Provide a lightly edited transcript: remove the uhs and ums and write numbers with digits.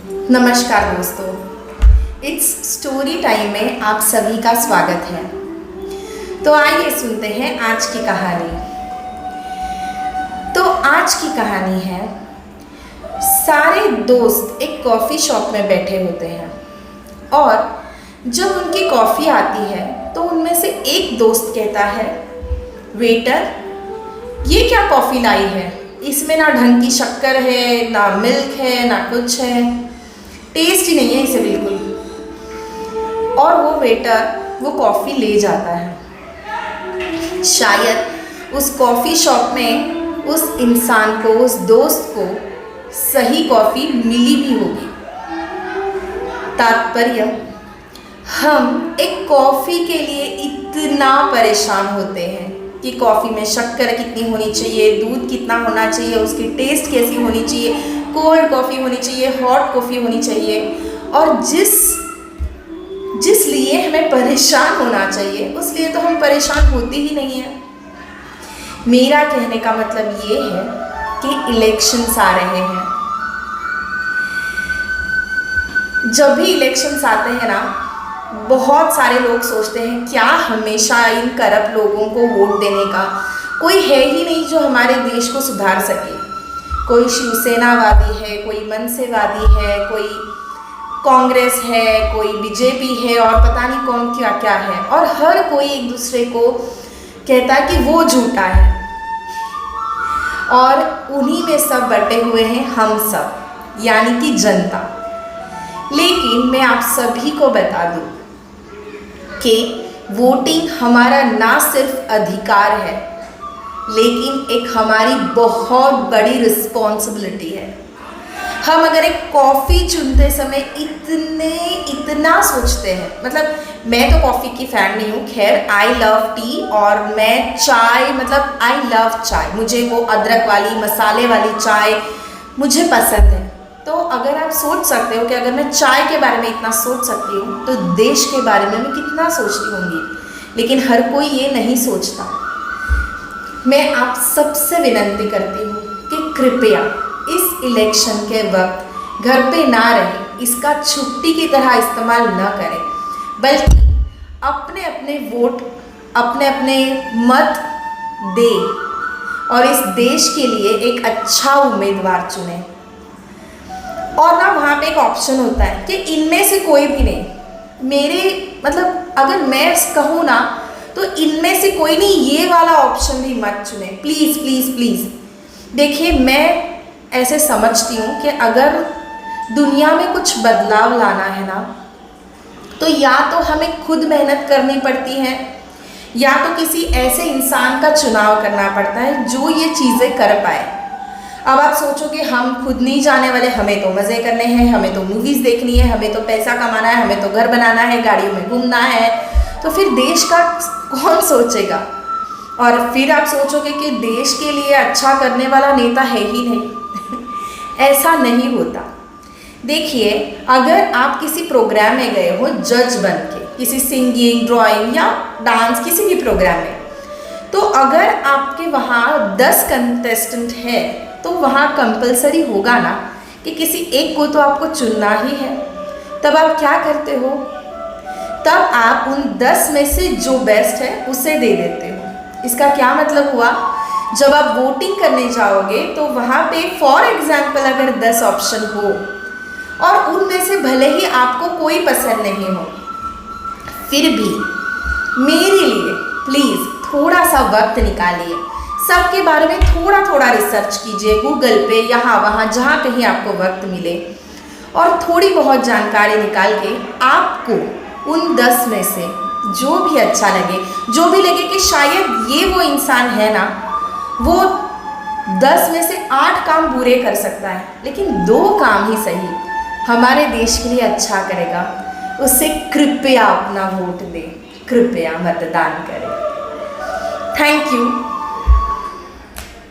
नमस्कार दोस्तों, it's story time में आप सभी का स्वागत है। तो आइए सुनते हैं आज की कहानी। तो आज की कहानी है, सारे दोस्त एक कॉफ़ी शॉप में बैठे होते हैं और जब उनकी कॉफ़ी आती है तो उनमें से एक दोस्त कहता है, वेटर ये क्या कॉफ़ी लाई है, इसमें ना ढंग की शक्कर है, ना मिल्क है, ना कुछ है, टेस्ट ही नहीं है इसे बिल्कुल। और वो वेटर वो कॉफ़ी ले जाता है। शायद उस कॉफ़ी शॉप में उस इंसान को, उस दोस्त को सही कॉफ़ी मिली भी होगी। तात्पर्य, हम एक कॉफ़ी के लिए इतना परेशान होते हैं कि कॉफ़ी में शक्कर कितनी होनी चाहिए, दूध कितना होना चाहिए, उसकी टेस्ट कैसी होनी चाहिए, कोल्ड कॉफ़ी होनी चाहिए, हॉट कॉफ़ी होनी चाहिए, और जिस लिए हमें परेशान होना चाहिए उस लिए तो हम परेशान होते ही नहीं हैं। मेरा कहने का मतलब ये है कि इलेक्शंस आ रहे हैं। जब भी इलेक्शंस आते हैं ना, बहुत सारे लोग सोचते हैं क्या हमेशा इन करप्ट लोगों को वोट देने का, कोई है ही नहीं जो हमारे देश को सुधार सके। कोई शिवसेनावादी है, कोई मनसेवादी है, कोई कांग्रेस है, कोई बीजेपी है और पता नहीं कौन क्या क्या है, और हर कोई एक दूसरे को कहता है कि वो झूठा है, और उन्हीं में सब बटे हुए हैं हम सब, यानी कि जनता। लेकिन मैं आप सभी को बता दूं कि वोटिंग हमारा ना सिर्फ अधिकार है लेकिन एक हमारी बहुत बड़ी रिस्पॉन्सिबिलिटी है। हम अगर एक कॉफ़ी चुनते समय इतना सोचते हैं, मतलब मैं तो कॉफ़ी की फ़ैन नहीं हूँ, खैर आई लव टी, और मैं चाय, मतलब आई लव चाय, मुझे वो अदरक वाली मसाले वाली चाय मुझे पसंद है। तो अगर आप सोच सकते हो कि अगर मैं चाय के बारे में इतना सोच सकती हूँ तो देश के बारे में मैं कितना सोचती होंगी। लेकिन हर कोई ये नहीं सोचता। मैं आप सबसे विनती करती हूँ कि कृपया इस इलेक्शन के वक्त घर पे ना रहें, इसका छुट्टी की तरह इस्तेमाल न करें, बल्कि अपने अपने वोट, अपने अपने मत दें और इस देश के लिए एक अच्छा उम्मीदवार चुनें। और ना वहाँ पे एक ऑप्शन होता है कि इनमें से कोई भी नहीं, मेरे मतलब अगर मैं कहूँ ना तो इनमें से कोई नहीं, ये वाला ऑप्शन भी मत चुने, प्लीज़ प्लीज़ प्लीज़। देखिए, मैं ऐसे समझती हूँ कि अगर दुनिया में कुछ बदलाव लाना है ना, तो या तो हमें खुद मेहनत करनी पड़ती है या तो किसी ऐसे इंसान का चुनाव करना पड़ता है जो ये चीज़ें कर पाए। अब आप सोचो कि हम खुद नहीं जाने वाले, हमें तो मज़े करने हैं, हमें तो मूवीज़ देखनी है, हमें तो पैसा कमाना है, हमें तो घर बनाना है, गाड़ियों में घूमना है, तो फिर देश का कौन सोचेगा। और फिर आप सोचोगे कि देश के लिए अच्छा करने वाला नेता है ही नहीं। ऐसा नहीं होता। देखिए, अगर आप किसी प्रोग्राम में गए हो जज बन के, किसी सिंगिंग, ड्राइंग या डांस किसी भी प्रोग्राम में, तो अगर आपके वहाँ 10 कंटेस्टेंट है तो वहाँ कंपलसरी होगा ना कि किसी एक को तो आपको चुनना ही है। तब आप क्या करते हो? तब आप उन 10 में से जो बेस्ट है उसे दे देते हो। इसका क्या मतलब हुआ? जब आप वोटिंग करने जाओगे तो वहाँ पे फॉर एग्जाम्पल अगर 10 ऑप्शन हो और उनमें से भले ही आपको कोई पसंद नहीं हो, फिर भी मेरे लिए प्लीज़ थोड़ा सा वक्त निकालिए, सबके बारे में थोड़ा थोड़ा रिसर्च कीजिए गूगल पे, यहाँ वहाँ जहाँ कहीं आपको वक्त मिले, और थोड़ी बहुत जानकारी निकाल के आपको उन 10 में से जो भी अच्छा लगे, जो भी लगे कि शायद ये वो इंसान है ना, वो 10 में से 8 काम बुरे कर सकता है लेकिन 2 काम ही सही हमारे देश के लिए अच्छा करेगा, उससे कृपया अपना वोट दें, कृपया मतदान करें। Thank you.